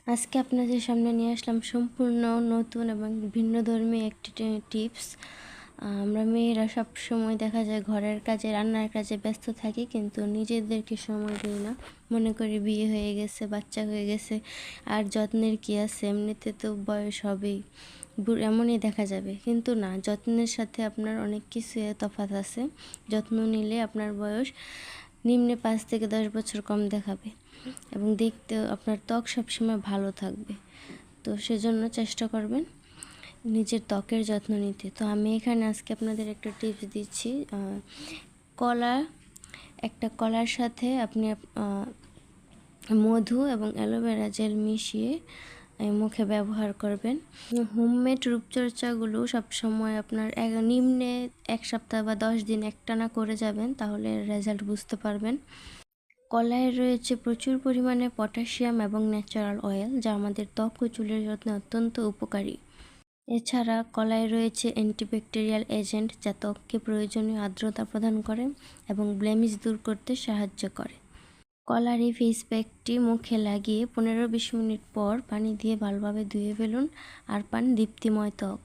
আজকে আপনাদের সামনে নিয়ে আসলাম সম্পূর্ণ নতুন এবং ভিন্নধর্মী একটি টিপস। আমরা মেয়েরা সব সময় দেখা যায় ঘরের কাজে, রান্নার কাজে ব্যস্ত থাকি, কিন্তু নিজেদেরকে সময় দিই না। মনে করি বিয়ে হয়ে গেছে, বাচ্চা হয়ে গেছে, আর যত্নের কি আছে, এমনিতে তো বয়স হবেই, এমনই দেখা যাবে। কিন্তু না, যত্নের সাথে আপনার অনেক কিছু তফাৎ আছে। যত্ন নিলে আপনার বয়স নিম্নে 5 থেকে 10 বছর কম দেখাবে এবং দেখতেও আপনার ত্বক সবসময় ভালো থাকবে। তো সেজন্য চেষ্টা করবেন নিজের ত্বকের যত্ন নিতে। তো আমি এখানে আজকে আপনাদের একটা টিপস দিচ্ছি। কলার সাথে আপনি মধু এবং অ্যালোভেরা জেল মিশিয়ে মুখে ব্যবহার করবেন। হোমমেড রূপচর্চাগুলো সবসময় আপনার নিম্নে 1 সপ্তাহ বা 10 দিন একটানা করে যাবেন, তাহলে রেজাল্ট বুঝতে পারবেন। কলায় রয়েছে প্রচুর পরিমাণে পটাশিয়াম এবং ন্যাচারাল অয়েল, যা আমাদের ত্বক ও চুলের যত্নে অত্যন্ত উপকারী। এছাড়া কলায় রয়েছে অ্যান্টিব্যাকটেরিয়াল এজেন্ট, যা ত্বককে প্রয়োজনীয় আর্দ্রতা প্রদান করে এবং ব্লেমিশ দূর করতে সাহায্য করে। কলার এই ফেস প্যাকটি মুখে লাগিয়ে 15-20 মিনিট পর পানি দিয়ে ভালোভাবে ধুয়ে ফেলুন আর পান দীপ্তিময় ত্বক।